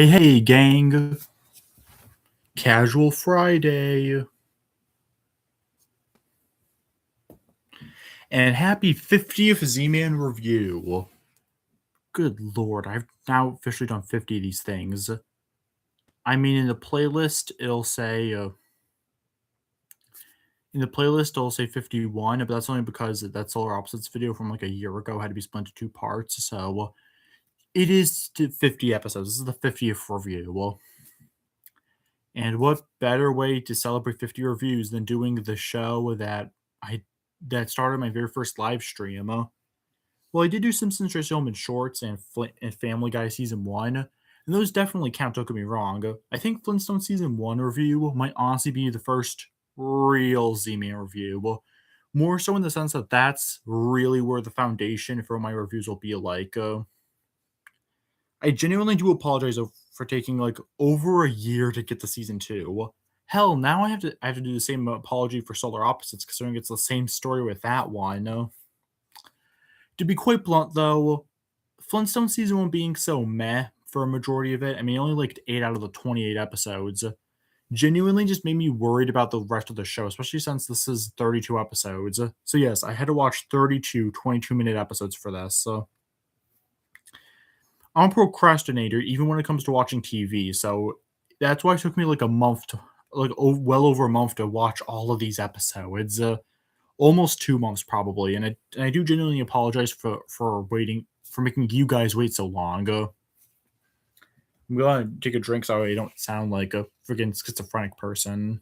Hey, gang. Casual Friday. And happy 50th Z-Man review. Good lord, I've now officially done 50 of these things. I mean, in the playlist, it'll say 51, but that's only because that Solar Opposites video from like a year ago had to be split into two parts. So it is 50 episodes. This is the 50th review. And what better way to celebrate 50 reviews than doing the show that started my very first live stream? Well, I did do Simpsons Tracy Ullman shorts and Family Guy season one, and those definitely count. Don't get me wrong. I think Flintstone season one review might honestly be the first real Z-Man review. More so in the sense that that's really where the foundation for my reviews will be like. I genuinely do apologize for taking like over a year to get to season two. Hell, now I have to do the same apology for Solar Opposites considering it's the same story with that one. To be quite blunt, though, Flintstone season one being so meh for a majority of it. I mean, only like 8 out of the 28 episodes. Genuinely just made me worried about the rest of the show, especially since this is 32 episodes. So yes, I had to watch 32 22-minute episodes for this. So I'm a procrastinator even when it comes to watching TV. So that's why it took me like a month to well over a month to watch all of these episodes. Almost 2 months probably, and I do genuinely apologize for making you guys wait so long. I'm gonna take a drink so I don't sound like a freaking schizophrenic person.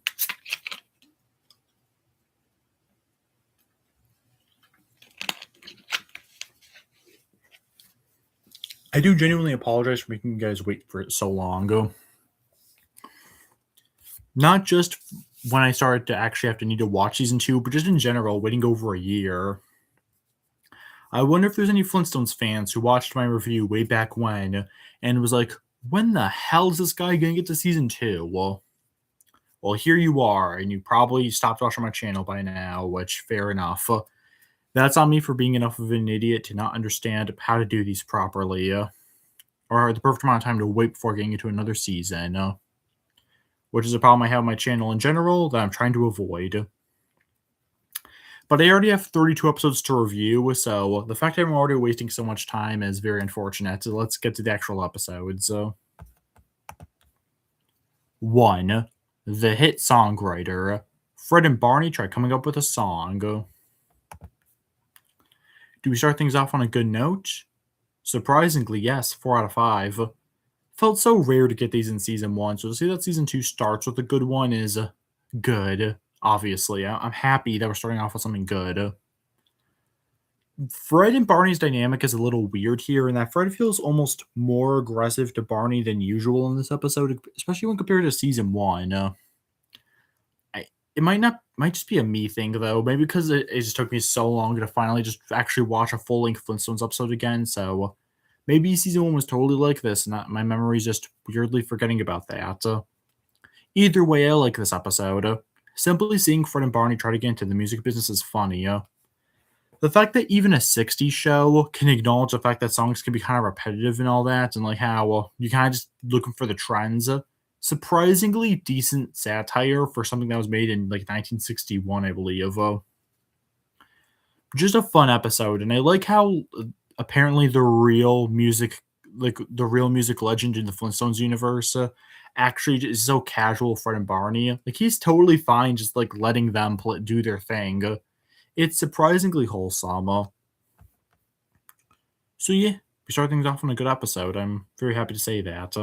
I do genuinely apologize for making you guys wait for it so long. Not just when I started to actually have to need to watch season two, but just in general, waiting over a year. I wonder if there's any Flintstones fans who watched my review way back when and was like, when the hell is this guy gonna get to season two? Well, here you are, and you probably stopped watching my channel by now, which fair enough. That's on me for being enough of an idiot to not understand how to do these properly, or the perfect amount of time to wait before getting into another season, which is a problem I have on my channel in general that I'm trying to avoid. But I already have 32 episodes to review, so the fact that I'm already wasting so much time is very unfortunate. So let's get to the actual episodes. 1. The hit songwriter. Fred and Barney try coming up with a song. Do we start things off on a good note? Surprisingly, yes, 4 out of 5. Felt so rare to get these in season 1, so to see that season 2 starts with a good one is good, obviously. I'm happy that we're starting off with something good. Fred and Barney's dynamic is a little weird here, in that Fred feels almost more aggressive to Barney than usual in this episode, especially when compared to season 1. It might just be a me thing though. Maybe because it just took me so long to finally just actually watch a full length Flintstones episode again. So maybe season one was totally like this, and my memory's just weirdly forgetting about that. Either way, I like this episode. Simply seeing Fred and Barney try to get into the music business is funny. The fact that even a 60s show can acknowledge the fact that songs can be kind of repetitive and all that, and like how you kind of just looking for the trends. Surprisingly decent satire for something that was made in like 1961, I believe. Just a fun episode, and I like how apparently the real music legend in the Flintstones universe actually is so casual with Fred and Barney. Like he's totally fine just like letting them do their thing. It's surprisingly wholesome. So yeah, we start things off on a good episode. I'm very happy to say that.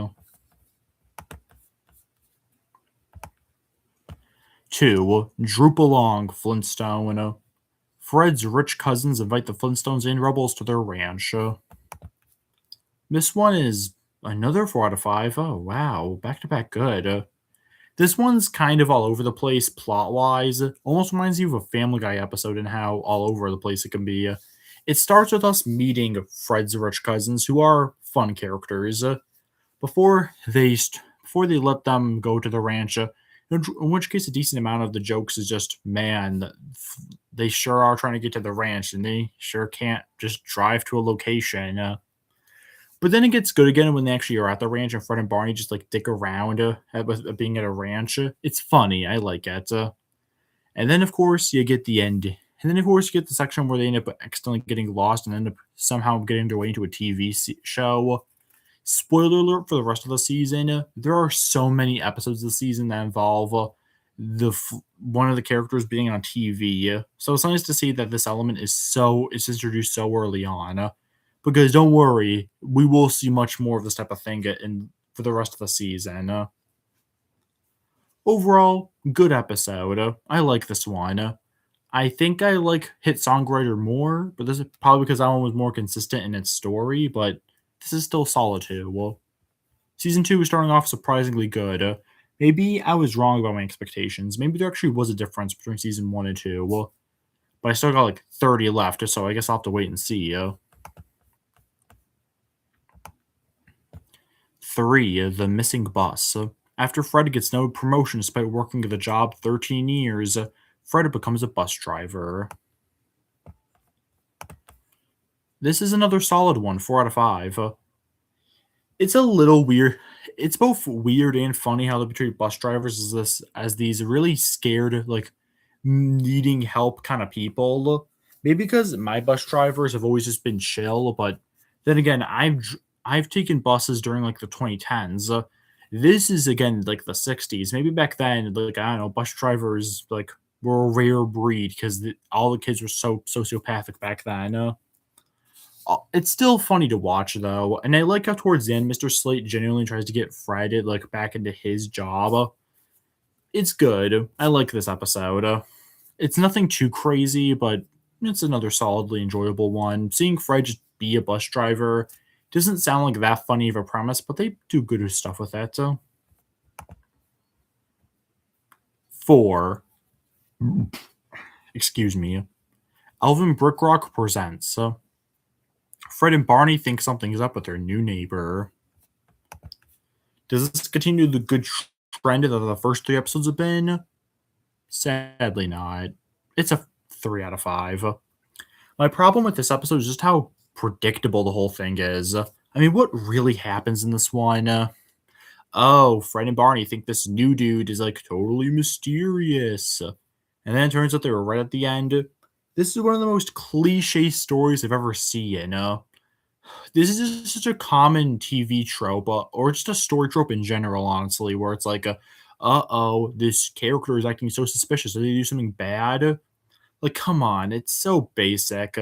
2. Droop along, Flintstone. Fred's rich cousins invite the Flintstones and rebels to their ranch. This one is another 4 out of 5. Oh, wow. Back to back good. This one's kind of all over the place plot wise. Almost reminds you of a Family Guy episode and how all over the place it can be. It starts with us meeting Fred's rich cousins, who are fun characters. Before they let them go to the ranch, in which case a decent amount of the jokes is just, man, they sure are trying to get to the ranch and they sure can't just drive to a location. But then it gets good again when they actually are at the ranch and Fred and Barney just like dick around being at a ranch. It's funny. I like it. And then, of course, you get the end. And then, of course, you get the section where they end up accidentally getting lost and end up somehow getting their way into a TV show. Spoiler alert for the rest of the season. There are so many episodes of the season that involve one of the characters being on TV. So it's nice to see that this element is introduced so early on. Because don't worry, we will see much more of this type of thing for the rest of the season. Overall, good episode. I like this one. I think I like Hit Songwriter more, but this is probably because that one was more consistent in its story, but this is still solid too. Well, season 2 is starting off surprisingly good. Maybe I was wrong about my expectations. Maybe there actually was a difference between season 1 and 2. Well, but I still got like 30 left, so I guess I'll have to wait and see. 3. The Missing Bus. After Fred gets no promotion despite working at the job 13 years, Fred becomes a bus driver. This is another solid one, 4 out of 5. It's a little weird. It's both weird and funny how they treat bus drivers as these really scared, like needing help kind of people. Maybe because my bus drivers have always just been chill, but then again, I've taken buses during like the 2010s. This is again like the 60s. Maybe back then, like I don't know, bus drivers like were a rare breed because all the kids were so sociopathic back then. It's still funny to watch though, and I like how towards the end, Mr. Slate genuinely tries to get Fred like back into his job. It's good. I like this episode. It's nothing too crazy, but it's another solidly enjoyable one. Seeing Fred just be a bus driver doesn't sound like that funny of a premise, but they do good stuff with that. So 4. Excuse me. Alvin Brickrock presents. Fred and Barney think something's up with their new neighbor. Does this continue the good trend that the first 3 episodes have been? Sadly not. It's a 3 out of 5. My problem with this episode is just how predictable the whole thing is. I mean, what really happens in this one? Oh, Fred and Barney think this new dude is like totally mysterious. And then it turns out they were right at the end. This is one of the most cliche stories I've ever seen. This is just such a common TV trope, or just a story trope in general, honestly, where it's like, oh, this character is acting so suspicious. Did they do something bad? Like, come on, it's so basic.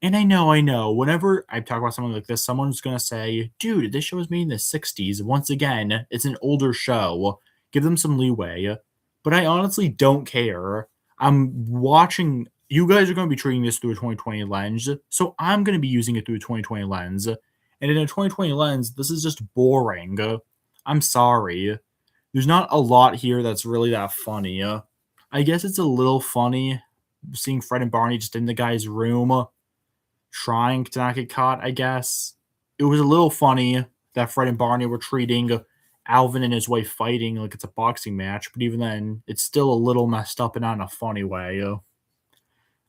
And I know. Whenever I talk about something like this, someone's gonna say, "Dude, this show was made in the '60s. Once again, it's an older show. Give them some leeway." But I honestly don't care. I'm watching. You guys are going to be treating this through a 2020 lens, so I'm going to be using it through a 2020 lens. And in a 2020 lens, this is just boring. I'm sorry. There's not a lot here that's really that funny. I guess it's a little funny seeing Fred and Barney just in the guy's room trying to not get caught, I guess. It was a little funny that Fred and Barney were treating Alvin and his wife fighting like it's a boxing match, but even then, it's still a little messed up and not in a funny way.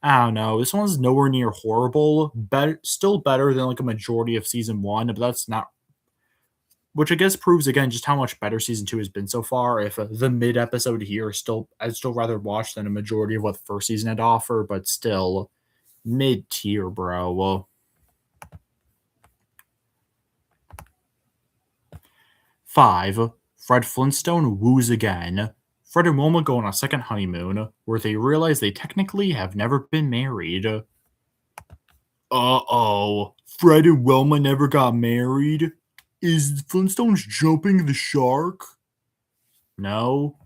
I don't know. This one's nowhere near horrible. Better, still better than like a majority of season 1, but that's not. Which I guess proves again just how much better season 2 has been so far. If the mid episode here is still, I'd still rather watch than a majority of what the first season had to offer, but still mid tier, bro. Well, 5. Fred Flintstone woos again. Fred and Wilma go on a second honeymoon, where they realize they technically have never been married. Uh-oh. Fred and Wilma never got married? Is Flintstones jumping the shark? No.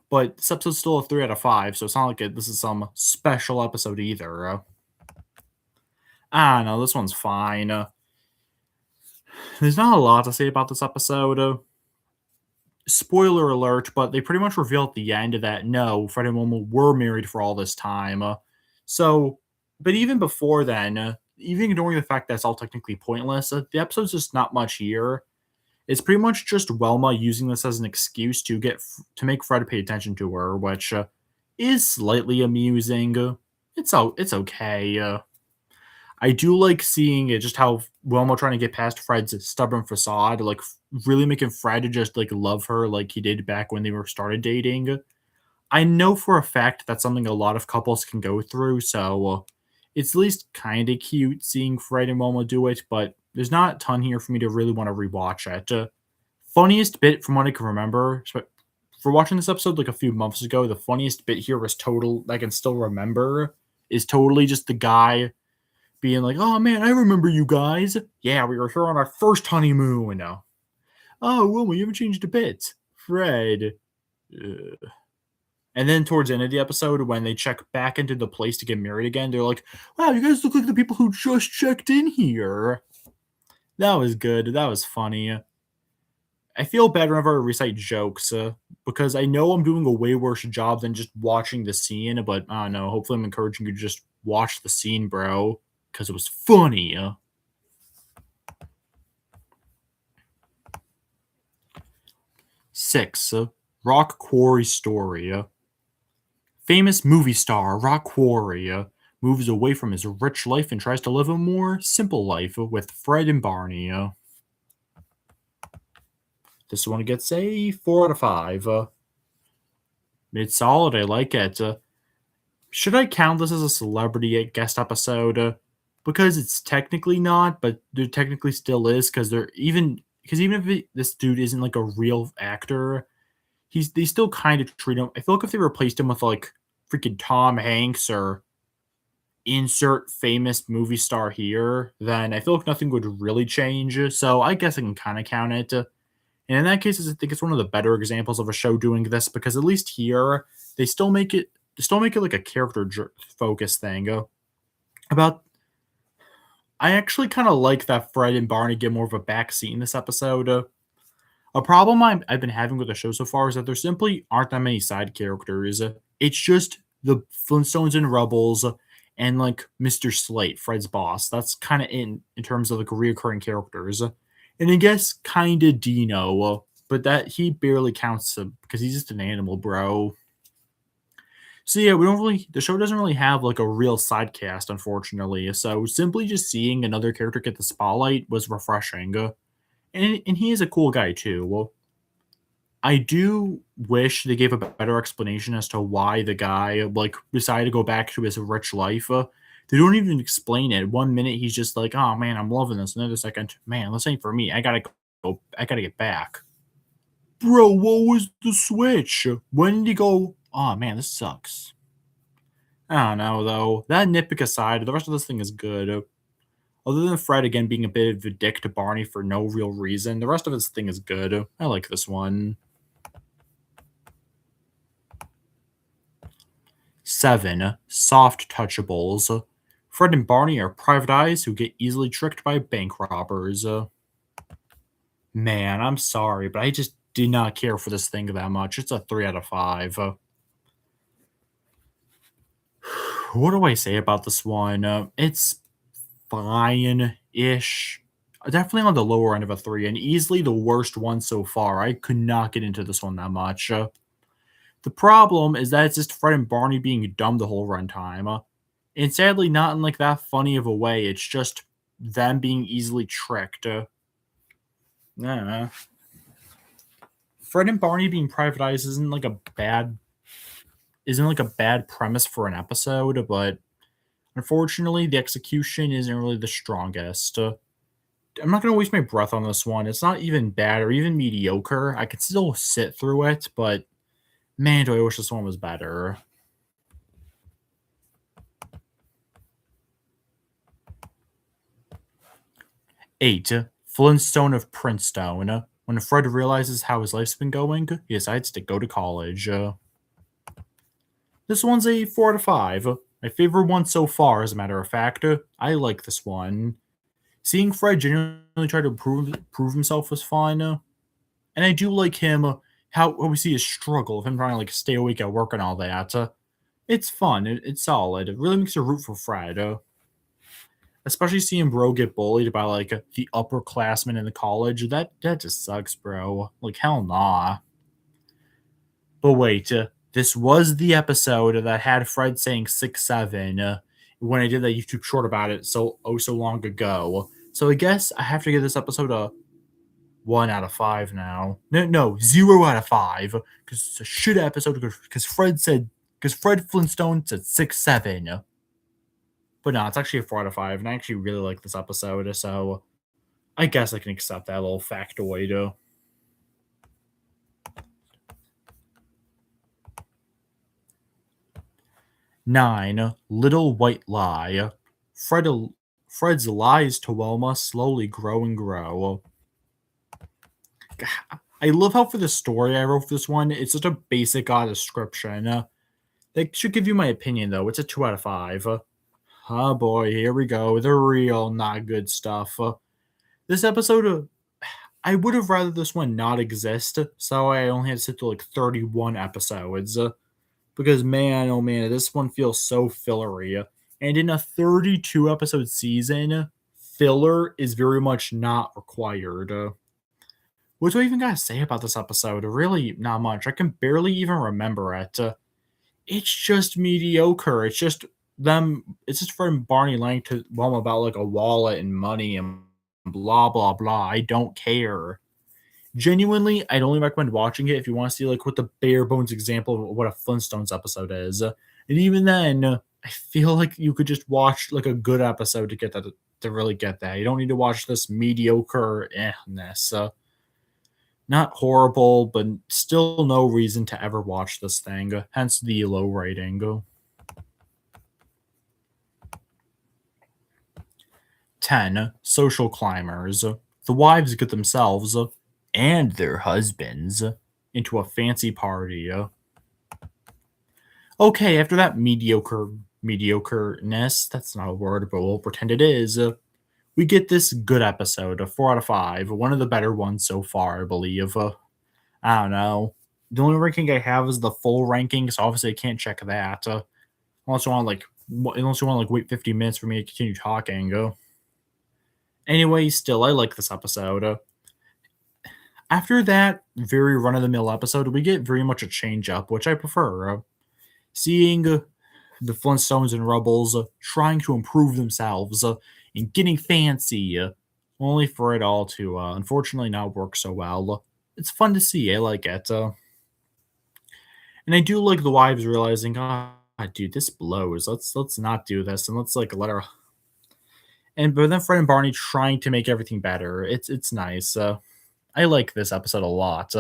But this episode's still a 3 out of 5, so it's not like this is some special episode either. I don't know, this one's fine. There's not a lot to say about this episode. Spoiler alert, but they pretty much reveal at the end that no, Fred and Wilma were married for all this time. But even before then, even ignoring the fact that it's all technically pointless, the episode's just not much here. It's pretty much just Wilma using this as an excuse to make Fred pay attention to her, which is slightly amusing. It's okay. I do like seeing it just how Wilma trying to get past Fred's stubborn facade, like, really making Fred just, like, love her like he did back when they were started dating. I know for a fact that's something a lot of couples can go through, so it's at least kinda cute seeing Fred and Wilma do it, but there's not a ton here for me to really wanna rewatch it. Funniest bit from what I can remember, for watching this episode, like, a few months ago, the funniest bit here was total I can still remember, is totally just the guy being like, "Oh, man, I remember you guys. Yeah, we were here on our first honeymoon." "Oh, Wilma, you haven't changed a bit. Fred." Ugh. And then towards the end of the episode, when they check back into the place to get married again, they're like, "Wow, you guys look like the people who just checked in here." That was good. That was funny. I feel bad whenever I recite jokes because I know I'm doing a way worse job than just watching the scene, but I don't know. Hopefully, I'm encouraging you to just watch the scene, bro, because it was funny. 6. Rock Quarry Story. Famous movie star Rock Quarry moves away from his rich life and tries to live a more simple life with Fred and Barney. This one gets a 4 out of 5. It's solid. I like it. Should I count this as a celebrity guest episode? Because it's technically not, but there technically still is because even if this dude isn't like a real actor, they still kind of treat him. I feel like if they replaced him with like freaking Tom Hanks or insert famous movie star here, then I feel like nothing would really change. So I guess I can kind of count it. And in that case, I think it's one of the better examples of a show doing this because at least here they still make it like a character focus thing. About I actually kind of like that Fred and Barney get more of a backseat in this episode. A problem I've been having with the show so far is that there simply aren't that many side characters. It's just the Flintstones and Rebels and like Mr. Slate, Fred's boss. That's kind of in terms of like reoccurring characters. And I guess kind of Dino, but that he barely counts because he's just an animal, bro. So yeah, we don't really the show doesn't really have like a real side cast, unfortunately. So simply just seeing another character get the spotlight was refreshing. And he is a cool guy too. Well, I do wish they gave a better explanation as to why the guy like decided to go back to his rich life. They don't even explain it. One minute he's just like, "Oh man, I'm loving this." Another second, "Man, this ain't for me. I gotta go. I gotta get back." Bro, what was the switch? When did he go? Oh man, this sucks. I don't know though. That nitpick aside, the rest of this thing is good. Other than Fred again being a bit of a dick to Barney for no real reason, the rest of this thing is good. I like this one. 7. Soft touchables. Fred and Barney are private eyes who get easily tricked by bank robbers. Man, I'm sorry, but I just did not care for this thing that much. It's a 3 out of 5. What do I say about this one? It's fine-ish. Definitely on the lower end of a 3, and easily the worst one so far. I could not get into this one that much. The problem is that it's just Fred and Barney being dumb the whole runtime. And sadly, not in like that funny of a way. It's just them being easily tricked. Yeah. Fred and Barney being privatized isn't like a bad premise for an episode, but unfortunately, the execution isn't really the strongest. I'm not gonna waste my breath on this one. It's not even bad or even mediocre. I could still sit through it, but man, do I wish this one was better. 8. Flintstone of Princetown. When Fred realizes how his life's been going, he decides to go to college. This one's a 4 out of 5. My favorite one so far, as a matter of fact. I like this one. Seeing Fred genuinely try to prove himself was fun. And I do like him, how we see his struggle of him trying to like stay awake at work and all that. It's fun. It's solid. It really makes you root for Fred. Especially seeing bro get bullied by like the upperclassmen in the college. That just sucks, bro. Like hell nah. But wait, this was the episode that had Fred saying 6-7. when I did that YouTube short about it so long ago. So I guess I have to give this episode a 1 out of 5 now. No, 0 out of 5 because it's a shit episode. Because Fred Flintstone said 6-7. But no, it's actually a 4 out of 5, and I actually really like this episode. So I guess I can accept that little factoid. 9. Little White Lie. Fred, Fred's lies to Wilma slowly grow and grow. I love how for the story I wrote for this one, it's such a basic description. That should give you my opinion though. It's a 2 out of 5. Oh boy, here we go. The real not good stuff. This episode, I would have rather this one not exist, so I only had to sit through like 31 episodes. Because man, oh man, this one feels so fillery. And in a 32 episode season, filler is very much not required. What do I even gotta say about this episode? Really, not much. I can barely even remember it. It's just mediocre. It's just them. It's just from Barney lying to Mom about like a wallet and money and blah blah blah. I don't care. Genuinely, I'd only recommend watching it if you want to see like what the bare bones example of what a Flintstones episode is. And even then, I feel like you could just watch like a good episode to get that to really get that. You don't need to watch this mediocre ness. Not horrible, but still no reason to ever watch this thing. Hence the low rating. 10. Social climbers. The wives get themselves and their husbands into a fancy party. Okay, after that mediocreness, that's not a word, but we'll pretend it is. We get this good episode, a 4 out of 5, one of the better ones so far, I believe. I don't know. The only ranking I have is the full ranking, so obviously I can't check that. Unless you want to like wait 50 minutes for me to continue talking. Anyway, still, I like this episode. After that very run of the mill episode, we get very much a change up, which I prefer. Seeing the Flintstones and Rubbles trying to improve themselves and getting fancy, only for it all to unfortunately not work so well. It's fun to see. I like it. And I do like the wives realizing, dude, this blows. Let's not do this, and let's like let her. And but then Fred and Barney trying to make everything better. It's nice. I like this episode a lot.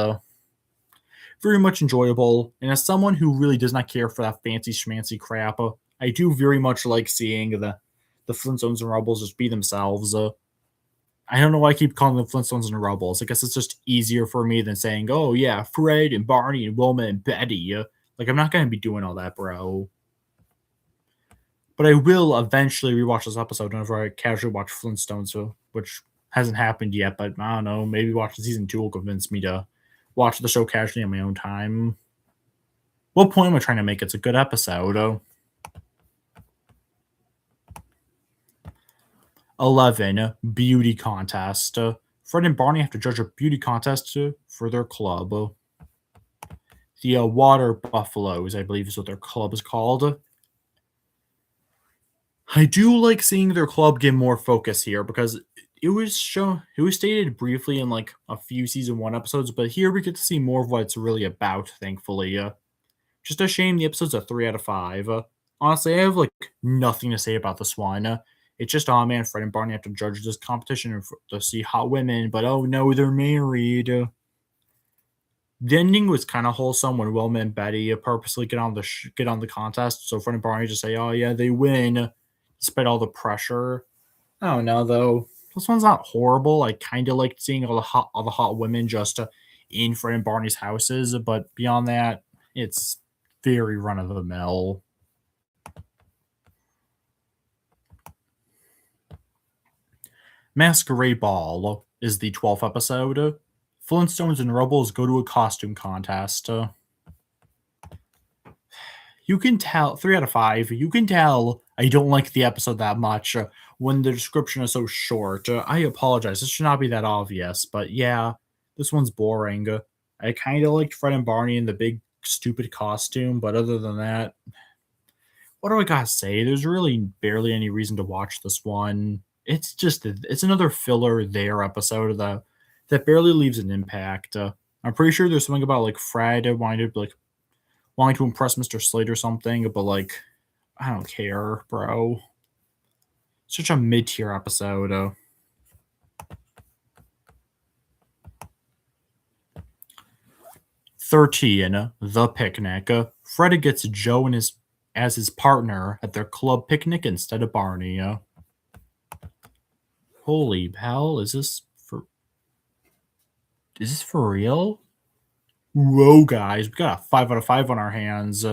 Very much enjoyable. And as someone who really does not care for that fancy schmancy crap, I do very much like seeing the Flintstones and Rubbles just be themselves. I don't know why I keep calling them Flintstones and Rubbles. I guess it's just easier for me than saying, oh yeah, Fred and Barney and Wilma and Betty. Like I'm not gonna be doing all that, bro. But I will eventually rewatch this episode whenever I casually watch Flintstones, which hasn't happened yet. But I don't know. Maybe watching season 2 will convince me to watch the show casually on my own time. What point am I trying to make? It's a good episode. 11. Beauty contest. Fred and Barney have to judge a beauty contest for their club. The Water Buffaloes, I believe, is what their club is called. I do like seeing their club get more focus here because it was stated briefly in like a few season 1 episodes, but here we get to see more of what it's really about, thankfully. Just a shame the episode's a 3 out of 5. Honestly, I have like nothing to say about this one. It's just, oh man, Fred and Barney have to judge this competition to see hot women, but oh no, they're married. The ending was kind of wholesome when Wilma and Betty purposely get on the contest, so Fred and Barney just say, "Oh yeah, they win," despite all the pressure. I don't know though. This one's not horrible. I kind of liked seeing all the hot women just in Fred and Barney's houses, but beyond that, it's very run of the mill. Masquerade Ball is the 12th episode. Flintstones and Rubbles go to a costume contest. You can tell, 3 out of 5, you can tell I don't like the episode that much when the description is so short. I apologize. This should not be that obvious, but yeah, this one's boring. I kind of liked Fred and Barney in the big stupid costume, but other than that, What do I gotta say? There's really barely any reason to watch this one. It's another filler there episode that barely leaves an impact. I'm pretty sure there's something about like Fred wanting to impress Mr. Slade or something, but like I don't care, bro. Such a mid tier episode. 13, the picnic. Fred gets Joe and his as his partner at their club picnic instead of Barney. Holy hell, is this for real? Whoa, guys, we got a 5 out of 5 on our hands.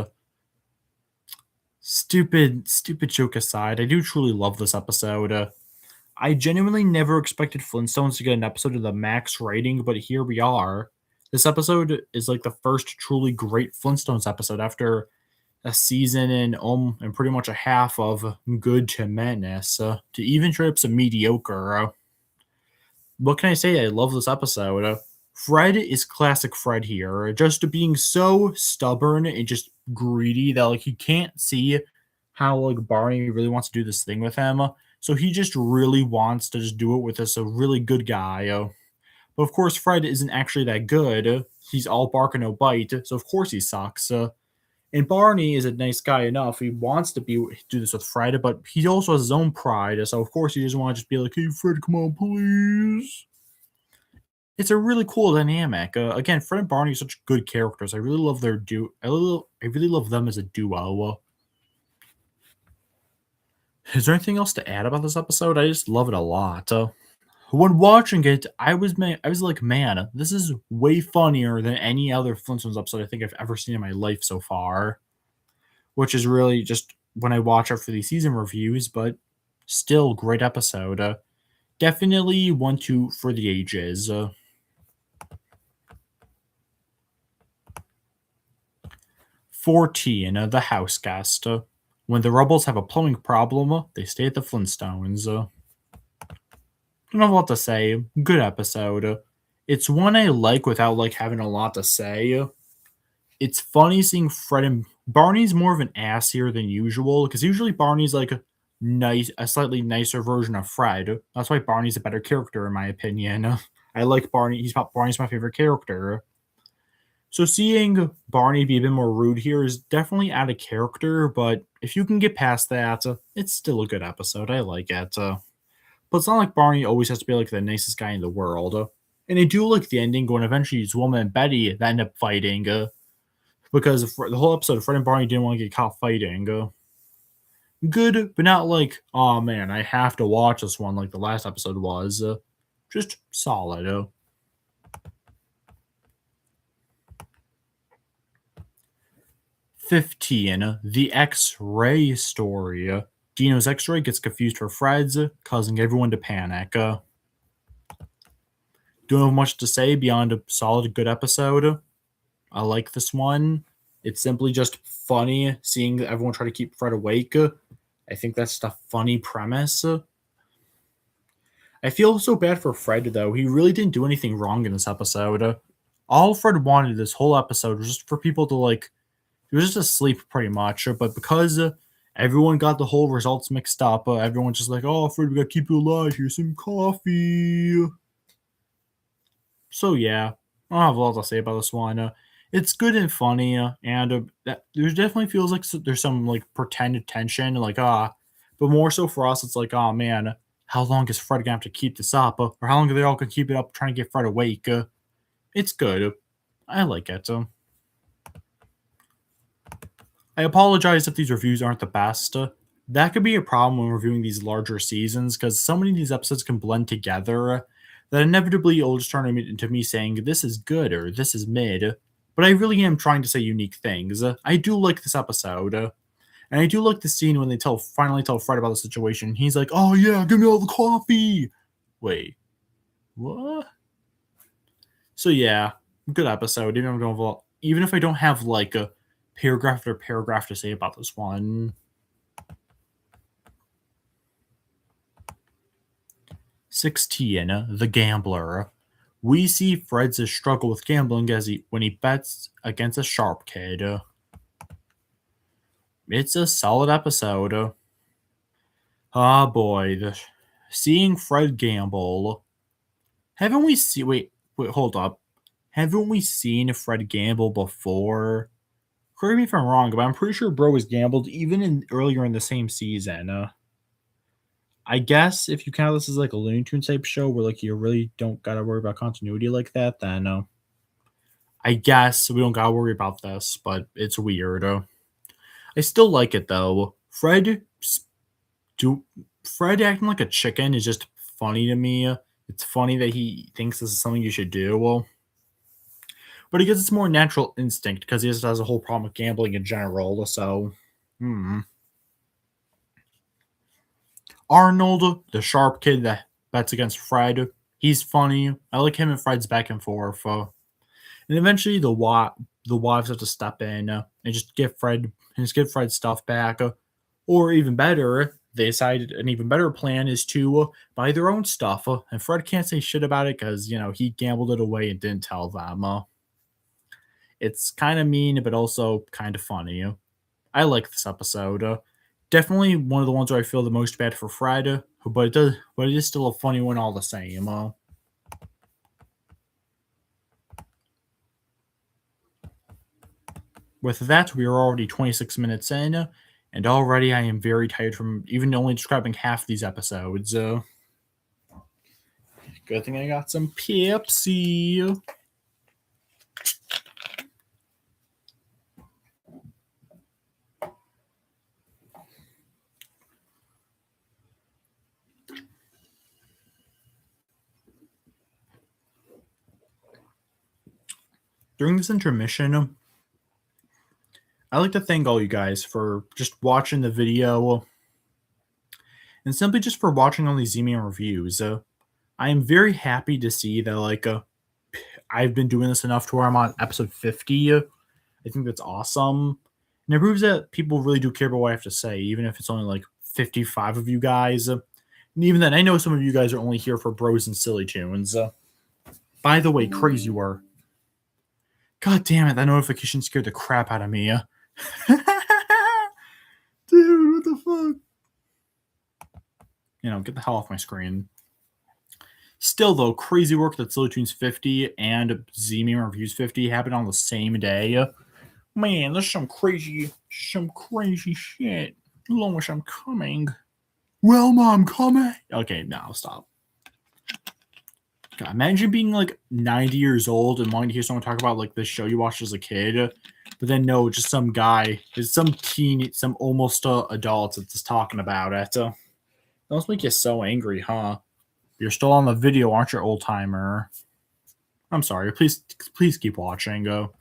Stupid joke aside, I do truly love this episode. I genuinely never expected Flintstones to get an episode of the max rating, but here we are. This episode is like the first truly great Flintstones episode after a season and pretty much a half of good to madness to even trips of mediocre. What can I say? I love this episode. Fred is classic Fred here, just being so stubborn and just greedy that like he can't see how like Barney really wants to do this thing with him. So he just really wants to just do it with this a really good guy. But of course, Fred isn't actually that good. He's all bark and no bite, so of course he sucks. And Barney is a nice guy enough. He wants to do this with Fred, but he also has his own pride. So of course he doesn't want to just be like, "Hey, Fred, come on, please." It's a really cool dynamic. Again, Fred and Barney are such good characters. I really love their duo. I really love them as a duo. Is there anything else to add about this episode? I just love it a lot. When watching it, I was like, man, this is way funnier than any other Flintstones episode I think I've ever seen in my life so far. Which is really just when I watch out for these season reviews, but still great episode. Definitely one to for the ages. 14, the house guest. When the rebels have a plumbing problem, they stay at the Flintstones. Don't have a lot to say. Good episode. It's one I like without like having a lot to say. It's funny seeing Fred and Barney's more of an ass here than usual because usually Barney's like a slightly nicer version of Fred. That's why Barney's a better character in my opinion. I like Barney. Barney's my favorite character. So seeing Barney be a bit more rude here is definitely out of character, but if you can get past that, it's still a good episode. I like it. But it's not like Barney always has to be like the nicest guy in the world. And I do like the ending when eventually it's Wilma and Betty that end up fighting. Because the whole episode, Fred and Barney didn't want to get caught fighting. Good, but not like, oh man, I have to watch this one like the last episode was. Just solid. 15, the X-ray story. Dino's X-ray gets confused for Fred's, causing everyone to panic. Don't have much to say beyond a solid, good episode. I like this one. It's simply just funny seeing everyone try to keep Fred awake. I think that's just a funny premise. I feel so bad for Fred, though. He really didn't do anything wrong in this episode. All Fred wanted this whole episode was just for people to, like, he was just asleep pretty much. But because everyone got the whole results mixed up, everyone's just like, oh, Fred, we gotta keep you alive. Here's some coffee. So, yeah, I don't have a lot to say about this one. It's good and funny, and there definitely feels like there's some like pretend tension, like but more so for us, it's like, oh man, how long is Fred gonna have to keep this up, or how long are they all gonna keep it up trying to get Fred awake? It's good. I like it. I apologize if these reviews aren't the best. That could be a problem when reviewing these larger seasons because so many of these episodes can blend together that inevitably it'll just turn into me saying this is good or this is mid. But I really am trying to say unique things. I do like this episode. And I do like the scene when they finally tell Fred about the situation. He's like, "Oh yeah, give me all the coffee." Wait, what? So yeah, good episode. Even if I don't have like a paragraph after paragraph to say about this one. 16, the gambler. We see Fred's struggle with gambling when he bets against a sharp kid. It's a solid episode. Ah, boy, seeing Fred gamble. Haven't we seen? Wait, hold up. Haven't we seen Fred gamble before? Correct me if I'm wrong, but I'm pretty sure Bro was gambled even in earlier in the same season. I guess if you count this as like a Looney Tunes type show where like you really don't gotta worry about continuity like that, then I guess we don't gotta worry about this. But it's weird. I still like it though. Do Fred acting like a chicken is just funny to me. It's funny that he thinks this is something you should do. Well, but I guess it's more natural instinct because he just has a whole problem with gambling in general. So, hmm. Arnold, the sharp kid that bets against Fred, he's funny. I like him and Fred's back and forth. And eventually, the wives have to step in and just give Fred stuff back. Or even better, they decided an even better plan is to buy their own stuff. And Fred can't say shit about it because he gambled it away and didn't tell them. It's kind of mean, but also kind of funny. I like this episode. Definitely one of the ones where I feel the most bad for Fred, but it is still a funny one all the same. With that, we are already 26 minutes in, and already I am very tired from even only describing half these episodes. Good thing I got some Pepsi. During this intermission, I like to thank all you guys for just watching the video and simply just for watching all these Zman reviews. I am very happy to see that I've been doing this enough to where I'm on episode 50. I think that's awesome. And it proves that people really do care about what I have to say, even if it's only like 55 of you guys. And even then, I know some of you guys are only here for Bros and Silly Tunes. By the way, crazy were. God damn it, that notification scared the crap out of me. Dude, what the fuck? Get the hell off my screen. Still, though, crazy work that Silly Tunes 50 and Z-Meme Reviews 50 happened on the same day. Man, there's some crazy shit. Long wish I'm coming. Well, Mom, coming. Okay, now stop. God, imagine being like 90 years old and wanting to hear someone talk about like this show you watched as a kid, but then no, just some guy, some teen, some almost adult that's just talking about it. That must make you so angry, huh? You're still on the video, aren't you, old timer? I'm sorry. Please keep watching. Go.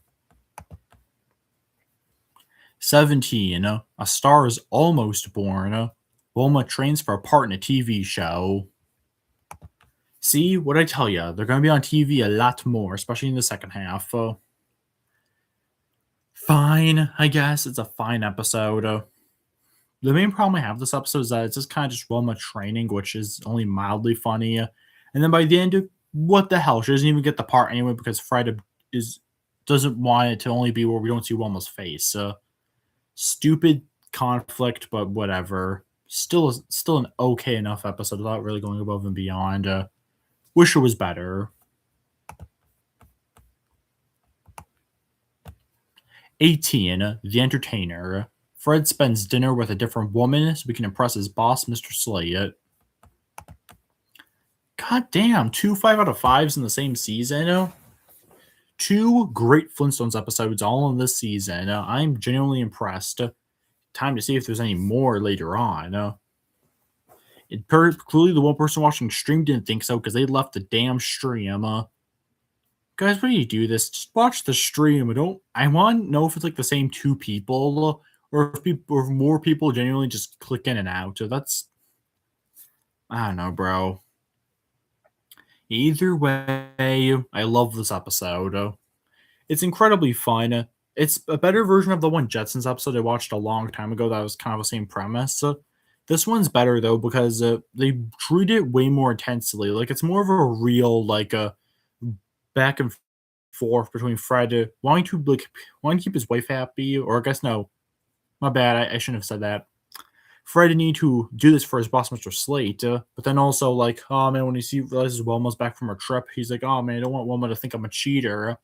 17. A star is almost born. Wilma trains for a part in a TV show. See, what I tell you, they're going to be on TV a lot more, especially in the second half. Fine, I guess. It's a fine episode. The main problem I have with this episode is that it's just kind of just Wilma training, which is only mildly funny. And then by the end, what the hell? She doesn't even get the part anyway because Fred doesn't want it to only be where we don't see Wilma's face. Stupid conflict, but whatever. Still an okay enough episode without really going above and beyond. Wish it was better. 18. The Entertainer. Fred spends dinner with a different woman so we can impress his boss, Mr. Slade. God damn, 2 5 out of 5s in the same season. 2 great Flintstones episodes all in this season. I'm genuinely impressed. Time to see if there's any more later on. Clearly, the one person watching the stream didn't think so because they left the damn stream. Guys, why do you do this? Just watch the stream. I want to know if it's like the same 2 people or if more people genuinely just click in and out. So that's, I don't know, bro. Either way, I love this episode. It's incredibly fun. It's a better version of the one Jetsons episode I watched a long time ago that was kind of the same premise. This one's better though because they treat it way more intensely. Like it's more of a real like a back and forth between Fred wanting to keep his wife happy, or I guess no, My bad. I shouldn't have said that. Fred need to do this for his boss, Mr. Slate. But then also, like, oh man, when he realizes Wilma's back from her trip, he's like, oh man, I don't want Wilma to think I'm a cheater.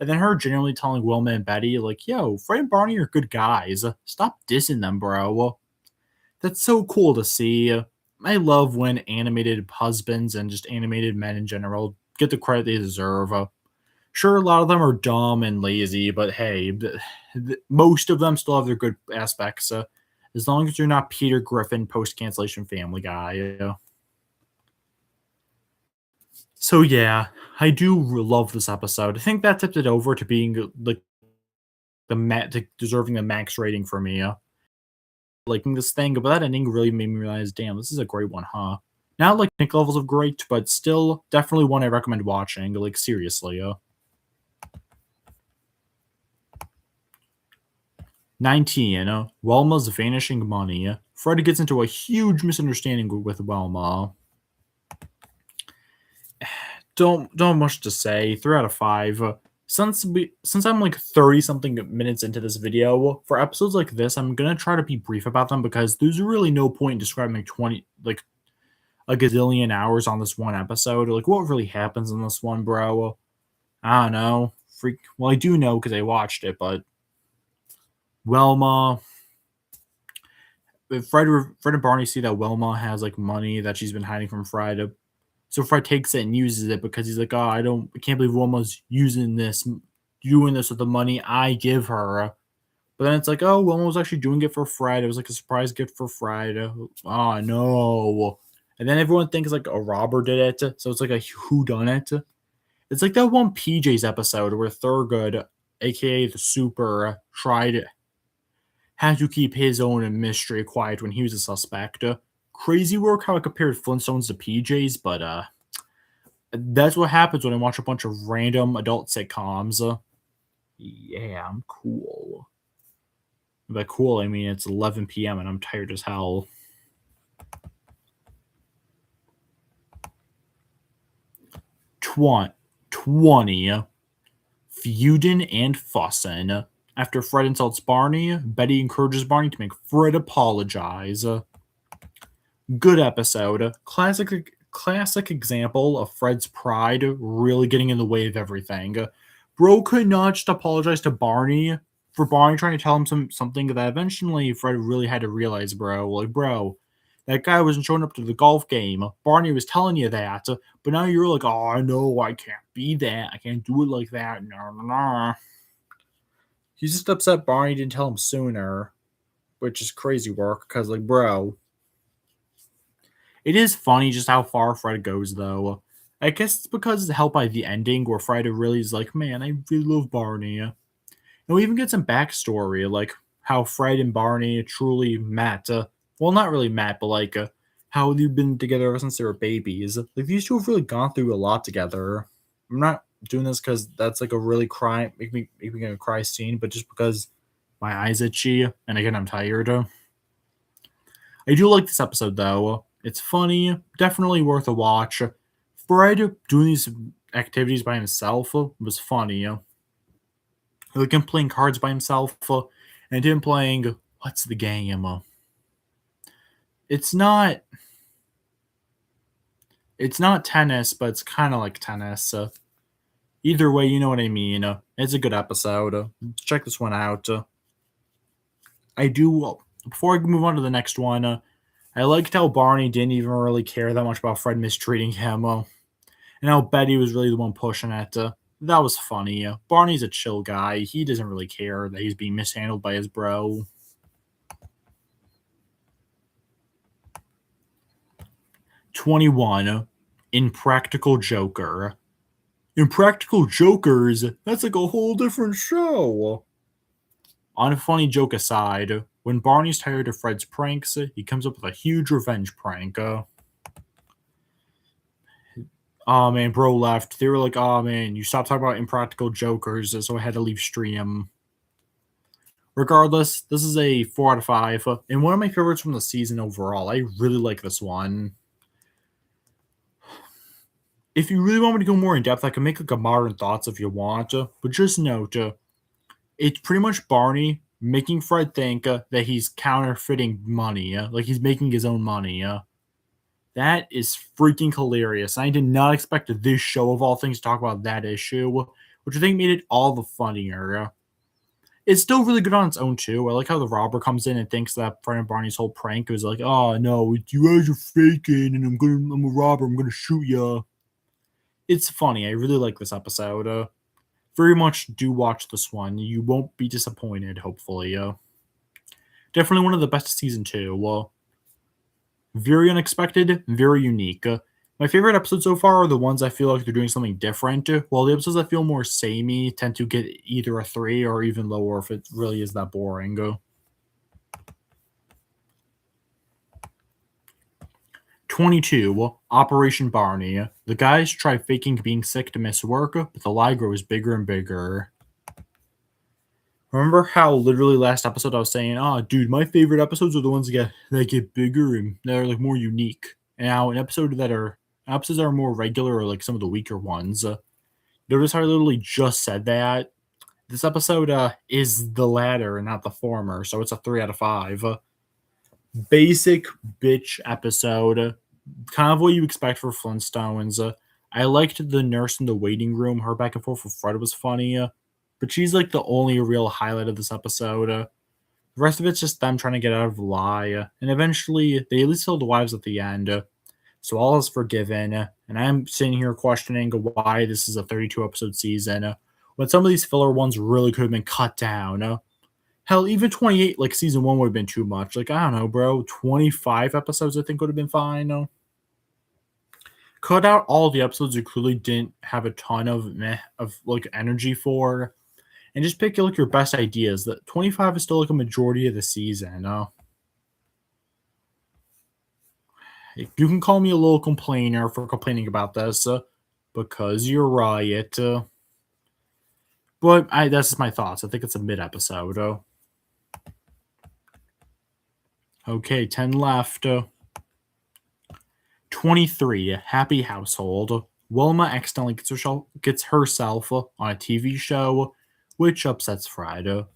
And then her genuinely telling Wilma and Betty, like, yo, Fred and Barney are good guys. Stop dissing them, bro. That's so cool to see. I love when animated husbands and just animated men in general get the credit they deserve. Sure, a lot of them are dumb and lazy, but hey, most of them still have their good aspects. As long as you're not Peter Griffin post cancellation Family Guy. So yeah, I do love this episode. I think that tipped it over to being like deserving the max rating for me. Liking this thing, but that ending really made me realize, damn, this is a great one, huh? Not like Nick levels of great, but still definitely one I recommend watching. Like seriously. 19, Welma's vanishing money. Fred gets into a huge misunderstanding with Welma. Don't much to say. 3 out of 5. Since I'm like 30 something minutes into this video, for episodes like this, I'm gonna try to be brief about them because there's really no point in describing 20 like a gazillion hours on this one episode. Like what really happens in this one, bro? I don't know. Well, I do know because I watched it, but Welma. Fred and Barney see that Wilma has like money that she's been hiding from Fred. So Fred takes it and uses it because he's like, oh, I can't believe Wilma's doing this with the money I give her. But then it's like, oh, Wilma was actually doing it for Fred. It was like a surprise gift for Fred. Oh no. And then everyone thinks like a robber did it. So it's like a who done it. It's like that one PJ's episode where Thurgood, aka the Super, had to keep his own mystery quiet when he was a suspect. Crazy work how I compared Flintstones to PJs, but that's what happens when I watch a bunch of random adult sitcoms. Yeah, I'm cool. By cool, I mean it's 11 p.m. and I'm tired as hell. 20. Feudin' and fussin'. After Fred insults Barney, Betty encourages Barney to make Fred apologize. Good episode. Classic example of Fred's pride really getting in the way of everything. Bro could not just apologize to Barney for Barney trying to tell him something that eventually Fred really had to realize, bro. Like, bro, that guy wasn't showing up to the golf game. Barney was telling you that, but now you're like, oh, no, I can't be that. I can't do it like that. No. He's just upset Barney didn't tell him sooner, which is crazy work because, like, bro, it is funny just how far Fred goes, though. I guess it's because it's helped by the ending where Fred really is like, man, I really love Barney. And we even get some backstory, like how Fred and Barney truly met. Well, not really met, but like how they've been together ever since they were babies. Like these two have really gone through a lot together. I'm not doing this because that's like a really make me gonna cry scene, but just because my eyes itchy and again I'm tired. I do like this episode though. It's funny, definitely worth a watch. Fred doing these activities by himself was funny. Like him playing cards by himself and him playing what's the game? It's not tennis, but it's kind of like tennis. Either way, you know what I mean. It's a good episode. Check this one out. I do. Before I move on to the next one, I liked how Barney didn't even really care that much about Fred mistreating him. And how Betty was really the one pushing it. That was funny. Barney's a chill guy. He doesn't really care that he's being mishandled by his bro. 21. Impractical Joker. Impractical Jokers? That's like a whole different show. On a funny joke aside, when Barney's tired of Fred's pranks, he comes up with a huge revenge prank. Oh man, bro left. They were like, oh man, you stopped talking about impractical jokers, so I had to leave stream. Regardless, this is a 4 out of 5, and one of my favorites from the season overall. I really like this one. If you really want me to go more in depth, I can make like a modern thoughts if you want, but just note, it's pretty much Barney making Fred think that he's counterfeiting money, like he's making his own money. That is freaking hilarious. I did not expect this show of all things to talk about that issue, which I think made it all the funnier. It's still really good on its own too. I like how the robber comes in and thinks that Fred and Barney's whole prank was like, "Oh no, you guys are faking, and I'm a robber. I'm gonna shoot ya." It's funny. I really like this episode. Very much do watch this one. You won't be disappointed. Hopefully, definitely one of the best of season two. Very unexpected, very unique. My favorite episodes so far are the ones I feel like they're doing something different, while the episodes that feel more samey tend to get either a 3 or even lower if it really is that boring. 22, Operation Barney. The guys try faking being sick to miss work, but the lie grows bigger and bigger. Remember how literally last episode I was saying, "Oh, dude, my favorite episodes are the ones that get bigger and they're like more unique." And now episodes that are more regular are like some of the weaker ones. Notice how I literally just said that. This episode is the latter and not the former, so it's a 3 out of 5. Basic bitch episode, kind of what you expect for Flintstones. I liked the nurse in the waiting room. Her back and forth with Fred was funny, but she's like the only real highlight of this episode. The rest of it's just them trying to get out of the lie, and eventually they at least kill the wives at the end. So all is forgiven, and I'm sitting here questioning why this is a 32 episode season when some of these filler ones really could have been cut down. Hell, even 28, like season one, would have been too much. Like, I don't know, bro. 25 episodes, I think, would have been fine. Cut out all the episodes you clearly didn't have a ton of like energy for, and just pick like your best ideas. That 25 is still like a majority of the season. You can call me a little complainer for complaining about this, because you're right. But that's just my thoughts. I think it's a mid episode. Okay, 10 left. 23, Happy Household. Wilma accidentally gets herself on a TV show, which upsets Fred.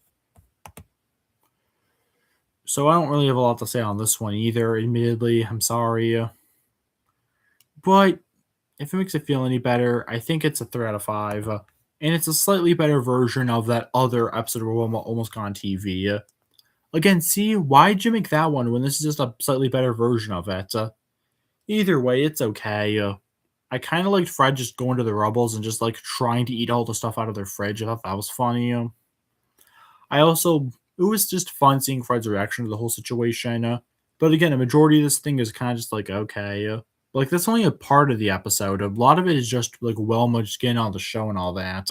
So I don't really have a lot to say on this one either, admittedly. I'm sorry. But if it makes it feel any better, I think it's a 3 out of 5. And it's a slightly better version of that other episode where Wilma almost got on TV. Again, see, why'd you make that one when this is just a slightly better version of it? Either way, it's okay. I kind of liked Fred just going to the Rebels and just like trying to eat all the stuff out of their fridge. I thought that was funny. It was just fun seeing Fred's reaction to the whole situation. But again, a majority of this thing is kind of just like, okay. Like, that's only a part of the episode. A lot of it is just like Wilma just getting on the show and all that.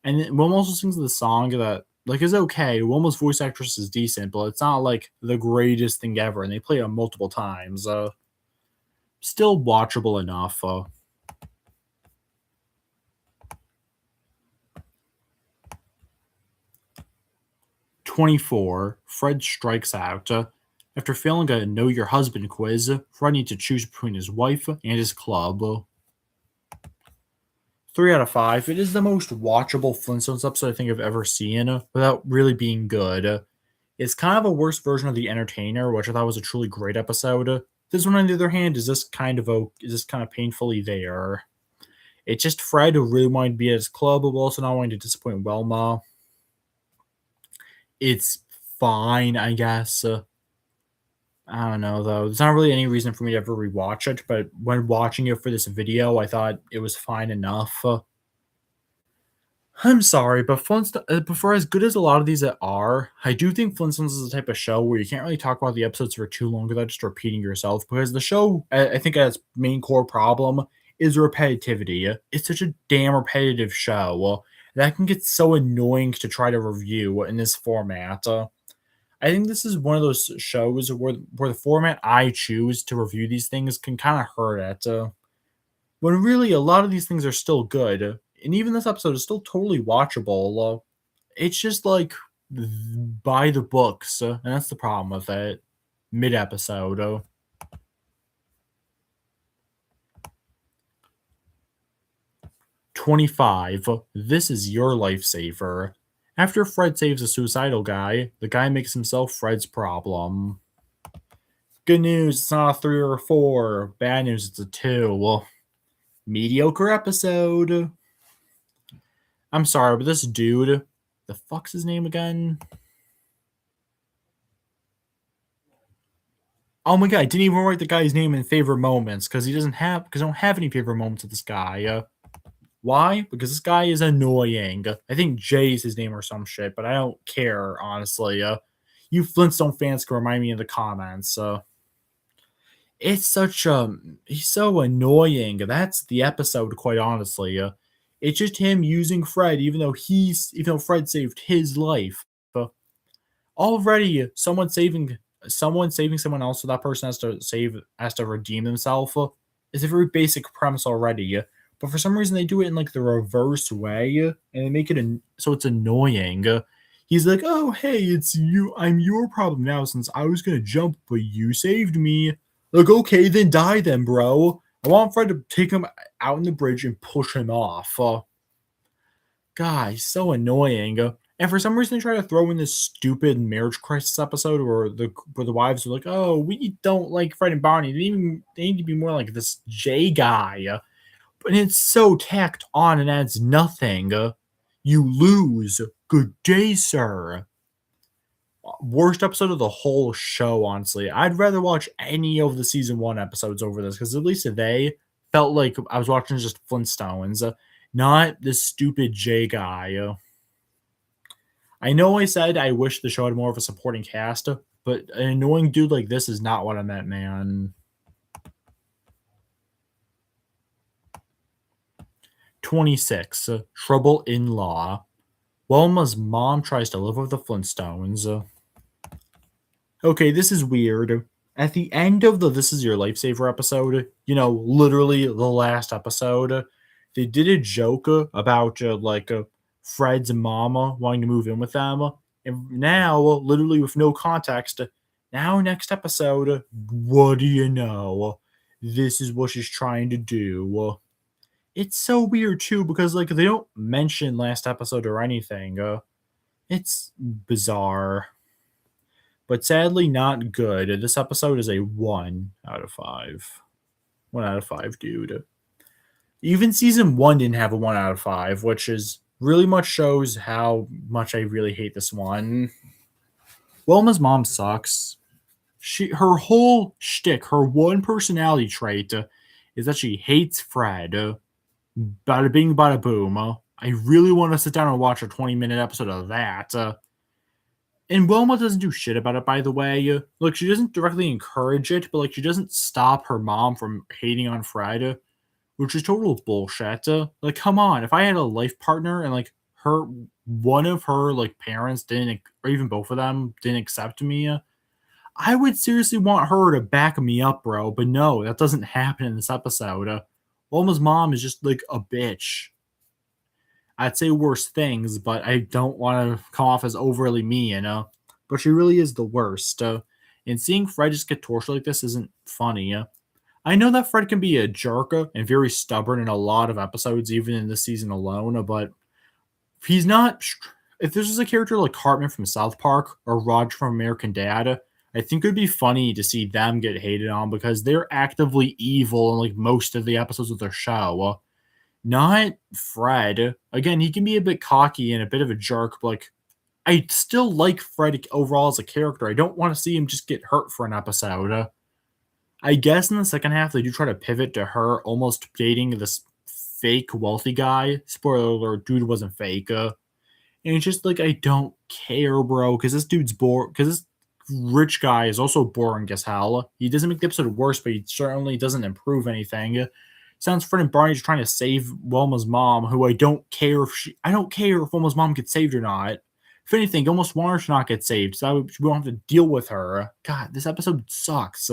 And Wilma also sings the song that, like, is okay. Wilma's voice actress is decent, but it's not like the greatest thing ever. And they play it multiple times. Still watchable enough. 24, Fred strikes out. After failing a Know Your Husband quiz, Fred needs to choose between his wife and his club. 3 out of 5. It is the most watchable Flintstones episode I think I've ever seen without really being good. It's kind of a worse version of The Entertainer, which I thought was a truly great episode. This one, on the other hand, is just kind of painfully there. It's just Fred who really wanted to be at his club, but also not wanting to disappoint Wilma. It's fine, I guess. I don't know though. There's not really any reason for me to ever rewatch it, but when watching it for this video, I thought it was fine enough. I'm sorry, but for as good as a lot of these are, I do think Flintstones is the type of show where you can't really talk about the episodes for too long without just repeating yourself. Because the show, I think, its main core problem is repetitivity. It's such a damn repetitive show that can get so annoying to try to review in this format. I think this is one of those shows where the format I choose to review these things can kind of hurt it. When really a lot of these things are still good, and even this episode is still totally watchable. It's just like by the books, and that's the problem with it. Mid episode. 25. This is your lifesaver. After Fred saves a suicidal guy, the guy makes himself Fred's problem. Good news, it's not a 3 or a 4. Bad news, it's a 2. Well, mediocre episode. I'm sorry, but this dude, the fuck's his name again? Oh my god, I didn't even write the guy's name in favorite moments because I don't have any favorite moments of this guy. Why? Because this guy is annoying. I think Jay is his name or some shit, but I don't care, honestly. You Flintstone fans can remind me in the comments. It's such he's so annoying. That's the episode, quite honestly. It's just him using Fred, even though Fred saved his life. Already, someone saving someone else, so that person has to redeem themselves. Is a very basic premise already. But for some reason, they do it in like the reverse way, and they make it so it's annoying. He's like, "Oh, hey, it's you. I'm your problem now since I was gonna jump, but you saved me." Like, okay, then die then, bro. I want Fred to take him out in the bridge and push him off. God, he's so annoying. And for some reason, they try to throw in this stupid marriage crisis episode where the wives are like, "Oh, we don't like Fred and Barney. They need to be more like this Jay guy." But it's so tacked on and adds nothing. You lose. Good day, sir. Worst episode of the whole show, honestly. I'd rather watch any of the season 1 episodes over this because at least they felt like I was watching just Flintstones, not this stupid J guy. I know I said I wish the show had more of a supporting cast, but an annoying dude like this is not what I meant, man. 26. Trouble in Law. Wilma's mom tries to live with the Flintstones. Okay, this is weird. At the end of the This Is Your Lifesaver episode, literally the last episode, they did a joke about Fred's mama wanting to move in with them. And now, literally with no context, now next episode, what do you know? This is what she's trying to do. It's so weird too because they don't mention last episode or anything. It's bizarre, but sadly not good. This episode is a 1 out of 5. 1 out of 5, dude. Even season 1 didn't have a 1 out of 5, which is really much shows how much I really hate this one. Wilma's mom sucks. Her whole shtick, her one personality trait is that she hates Fred. Bada bing, bada boom. I really want to sit down and watch a 20-minute episode of that. And Wilma doesn't do shit about it, by the way. She doesn't directly encourage it, but she doesn't stop her mom from hating on Fred, which is total bullshit. Come on, if I had a life partner and one of her parents didn't, or even both of them didn't accept me, I would seriously want her to back me up, bro. But no, that doesn't happen in this episode. Wilma's mom is just a bitch. I'd say worse things, but I don't want to come off as overly mean, But she really is the worst. And seeing Fred just get tortured like this isn't funny. I know that Fred can be a jerk and very stubborn in a lot of episodes, even in this season alone, but he's not. If this was a character like Cartman from South Park or Roger from American Dad, I think it would be funny to see them get hated on because they're actively evil in most of the episodes of their show. Not Fred. Again, he can be a bit cocky and a bit of a jerk, but I still like Fred overall as a character. I don't want to see him just get hurt for an episode. I guess in the second half, they do try to pivot to her almost dating this fake wealthy guy. Spoiler alert, dude wasn't fake. And it's just I don't care, bro, because this dude's bored. Because this rich guy is also boring as hell. He doesn't make the episode worse, but he certainly doesn't improve anything. Sounds Fred and Barney's trying to save Wilma's mom, who I don't care if Wilma's mom gets saved or not. If anything, I almost want her to not get saved, so we don't have to deal with her. God, this episode sucks.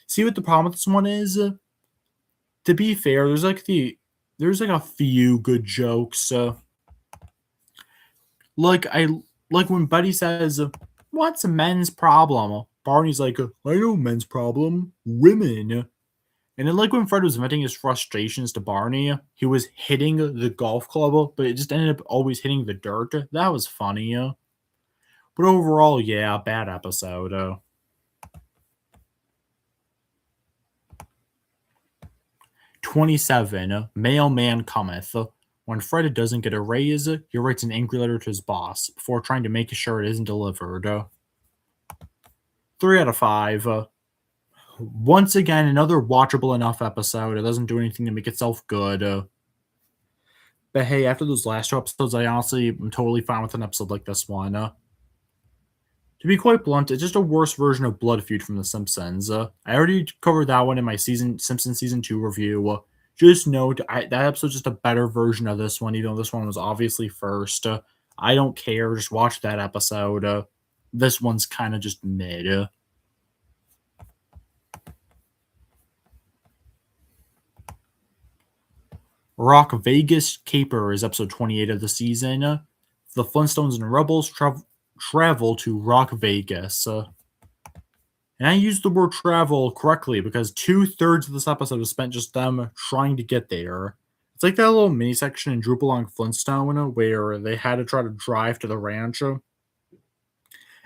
See what the problem with this one is? To be fair, there's a few good jokes. When Buddy says, "What's men's problem?" Barney's like, "I know men's problem, women." And then, like when Fred was venting his frustrations to Barney, he was hitting the golf club, but it just ended up always hitting the dirt. That was funny. But overall, yeah, bad episode. 27, Mailman Cometh. When Fred doesn't get a raise, he writes an angry letter to his boss before trying to make sure it isn't delivered. 3 out of 5. Once again, another watchable enough episode. It doesn't do anything to make itself good. But hey, after those last 2 episodes, I honestly am totally fine with an episode like this one. To be quite blunt, it's just a worse version of Blood Feud from The Simpsons. I already covered that one in my Simpsons Season 2 review. Just note, that episode's just a better version of this one, even though this one was obviously first. I don't care. Just watch that episode. This one's kind of just mid. Rock Vegas Caper is episode 28 of the season. The Flintstones and Rebels travel to Rock Vegas. And I used the word travel correctly because 2/3 of this episode was spent just them trying to get there. It's like that little mini section in Droop Along Flintstone where they had to try to drive to the ranch.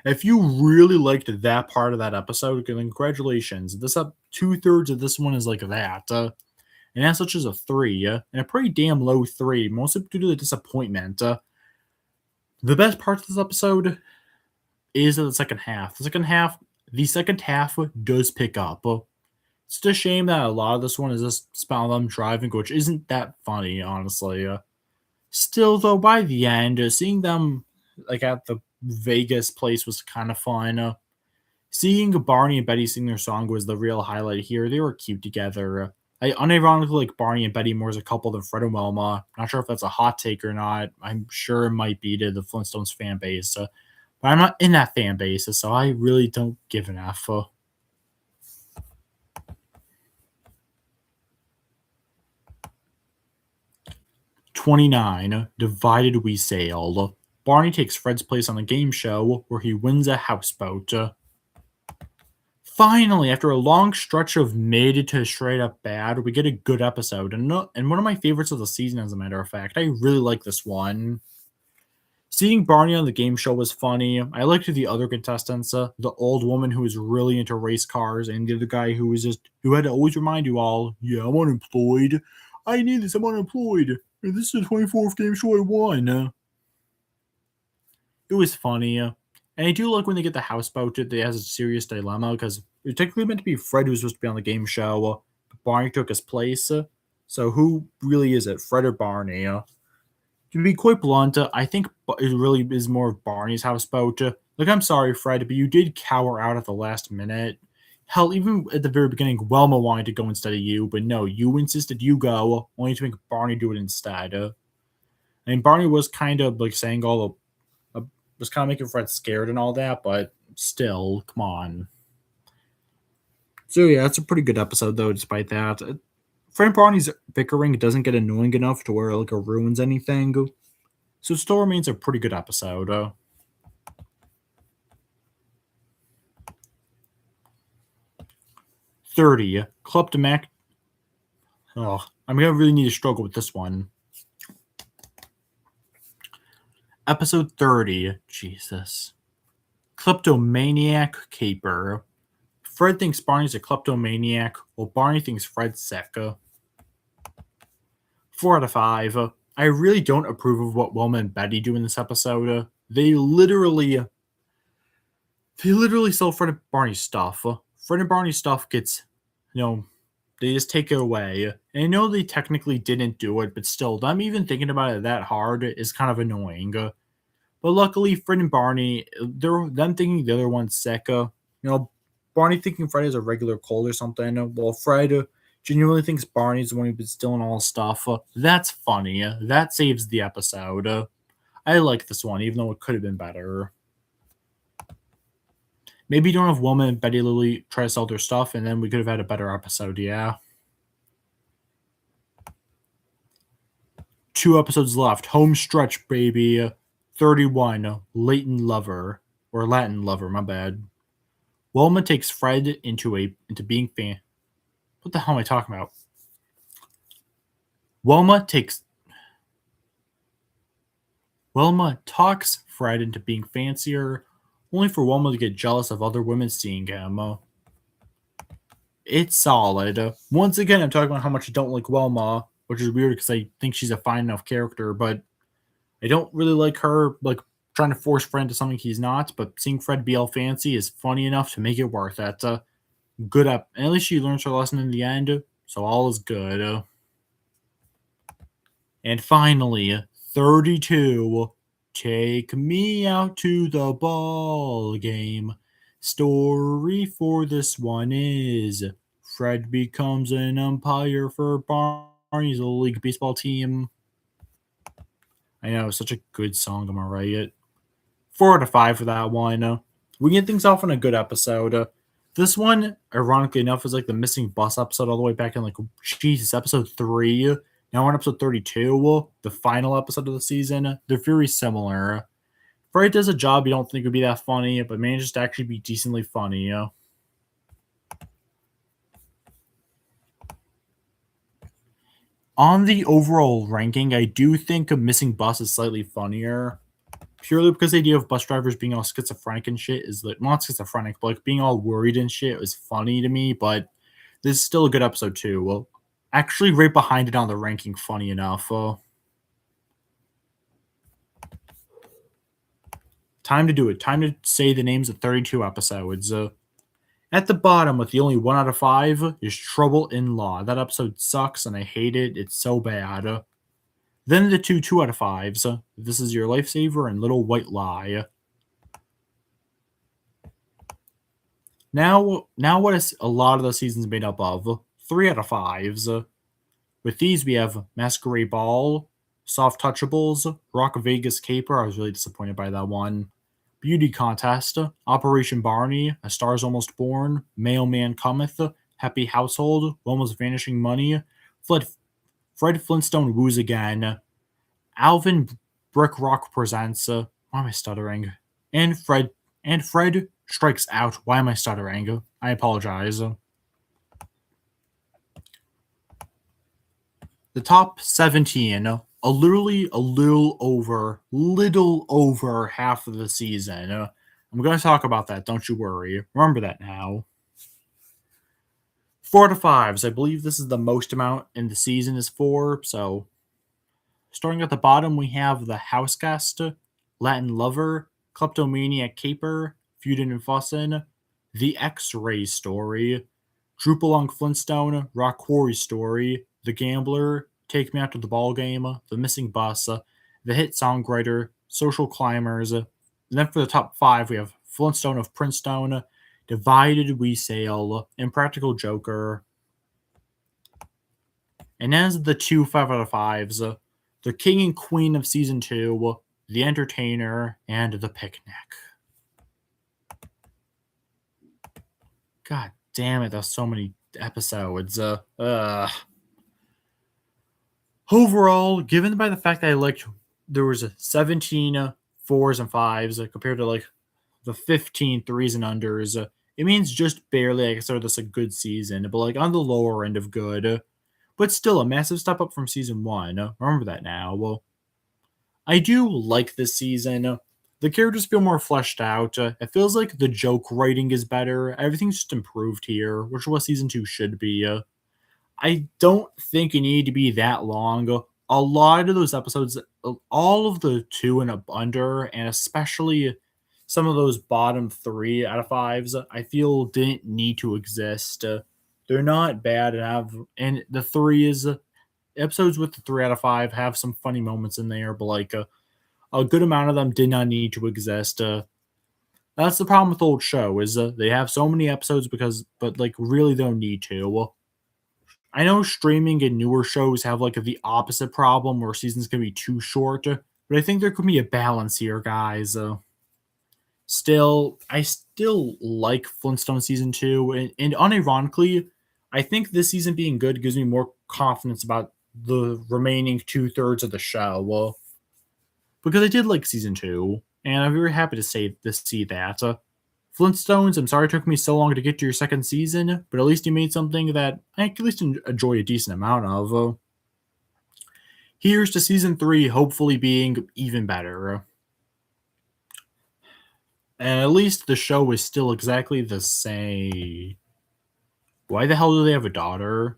If you really liked that part of that episode, then congratulations. This up 2/3 of this one is like that. And as such as a 3, and a pretty damn low 3, mostly due to the disappointment. The best part of this episode is the second half. The second half does pick up. It's just a shame that a lot of this one is just about them driving, which isn't that funny, honestly. Still, though, by the end, seeing them like at the Vegas place was kind of fun. Seeing Barney and Betty sing their song was the real highlight here. They were cute together. I unironically like Barney and Betty more as a couple than Fred and Wilma. Not sure if that's a hot take or not. I'm sure it might be to the Flintstones fan base. But I'm not in that fan base, so I really don't give an F. 29, Divided We Sail. Barney takes Fred's place on the game show where he wins a houseboat. Finally, after a long stretch of mid to straight up bad, we get a good episode. And one of my favorites of the season, as a matter of fact. I really like this one. Seeing Barney on the game show was funny. I liked the other contestants, the old woman who was really into race cars, and the other guy who had to always remind you all, yeah, I'm unemployed. I need this, I'm unemployed. This is the 24th game show I won. It was funny. And I do like when they get the houseboat that has a serious dilemma because it technically meant to be Fred who was supposed to be on the game show. But Barney took his place. So who really is it, Fred or Barney? To be quite blunt, I think it really is more of Barney's houseboat. Like, I'm sorry, Fred, but you did cower out at the last minute. Hell, even at the very beginning, Wilma wanted to go instead of you, but no, you insisted you go, only to make Barney do it instead. And Barney was kind of like saying was kind of making Fred scared and all that, but still, come on. So yeah, it's a pretty good episode though, despite that. Fred and Barney's bickering doesn't get annoying enough to where like it ruins anything. So it still remains a pretty good episode. 30, Kleptomac. Oh, I'm gonna really need to struggle with this one. Episode 30, Jesus. Kleptomaniac Caper. Fred thinks Barney's a kleptomaniac, while Barney thinks Fred's sick. 4 out of 5. I really don't approve of what Wilma and Betty do in this episode. They literally sell Fred and Barney's stuff. Fred and Barney's stuff gets, they just take it away. And I know they technically didn't do it, but still, them even thinking about it that hard is kind of annoying. But luckily, Fred and Barney, them thinking the other one's sick. Barney thinking Fred has a regular cold or something, while Fred genuinely thinks Barney's the one who's been stealing all his stuff. That's funny. That saves the episode. I like this one, even though it could have been better. Maybe you don't have Wilma and Betty Lily try to sell their stuff, and then we could have had a better episode, yeah. 2 episodes left. Home stretch, baby. 31, Latin Lover. Or Latin Lover, my bad. Wilma takes Fred into being fan. What the hell am I talking about? Wilma takes Wilma talks Fred into being fancier, only for Wilma to get jealous of other women seeing him. It's solid. Once again, I'm talking about how much I don't like Wilma, which is weird because I think she's a fine enough character, but I don't really like her like trying to force Fred into something he's not. But seeing Fred be all fancy is funny enough to make it worth it. Good up, and at least she learns her lesson in the end, so all is good. And finally, 32. Take me out to the ball game. Story for this one is Fred becomes an umpire for Barney's Little League baseball team. I know, such a good song, am I right? 4 out of 5 for that one. We get things off on a good episode. This one, ironically enough, is like the missing bus episode all the way back in like Jesus, episode 3. Now we're on episode 32, the final episode of the season. They're very similar. Fred does a job you don't think would be that funny, but manages to actually be decently funny. On the overall ranking, I do think a missing bus is slightly funnier. Purely because the idea of bus drivers being all schizophrenic and shit is like not schizophrenic, but like being all worried and shit is funny to me. But this is still a good episode too. Well, actually, right behind it on the ranking, funny enough. Time to do it. Time to say the names of 32 episodes. At the bottom, with the only 1 out of 5, is Trouble in Law. That episode sucks and I hate it. It's so bad. Then the 2 out of 5s. This Is Your Lifesaver and Little White Lie. Now what is a lot of the seasons made up of? 3 out of 5s. With these, we have Masquerade Ball, Soft Touchables, Rock Vegas Caper. I was really disappointed by that one. Beauty Contest, Operation Barney, A Star's Almost Born, Mailman Cometh, Happy Household, Wilma's Vanishing Money, Fred Flintstone Woos Again, Alvin Brick Rock Presents, why am I stuttering? And Fred Strikes Out. Why am I stuttering? I apologize. The top 17, literally a little over half of the season. I'm going to talk about that. Don't you worry. Remember that now. 4 out of 5s. I believe this is the most amount in the season is 4. So, starting at the bottom, we have the House Guest, Latin Lover, Kleptomaniac Caper, Feudin' and Fussin', The X-Ray Story, Droopalong Flintstone, Rock Quarry Story, The Gambler, Take Me Out to the Ball Game, The Missing Bus, The Hit Songwriter, Social Climbers. And then for the top 5, we have Flintstone of Princetone, Divided We Sail, Impractical Joker. And as the 5 out of 5s, The King and Queen of Season 2, The Entertainer, and The Picnic. God damn it, that's so many episodes. Overall, given by the fact that I liked there was 17 4s and 5s compared to like the 15 3s and unders, it means just barely I consider this a good season, but like on the lower end of good. But still a massive step up from season 1. Remember that now. Well, I do like this season. The characters feel more fleshed out. It feels like the joke writing is better. Everything's just improved here, which is what season 2 should be. I don't think it needed to be that long. A lot of those episodes, all of the 2 and up under, and especially some of those bottom 3 out of 5s, I feel didn't need to exist. They're not bad and the 3s episodes with the 3 out of 5 have some funny moments in there, but like a good amount of them did not need to exist. That's the problem with old show is they have so many episodes but like really don't need to. I know streaming and newer shows have like the opposite problem where seasons can be too short, but I think there could be a balance here, guys. I still like Flintstone season 2, and unironically, I think this season being good gives me more confidence about the remaining 2/3 of the show. Well, because I did like season 2, and I'm very happy to see that. Flintstones, I'm sorry it took me so long to get to your second season, but at least you made something that I can at least enjoy a decent amount of. Here's to season 3, hopefully being even better. And at least the show is still exactly the same. Why the hell do they have a daughter?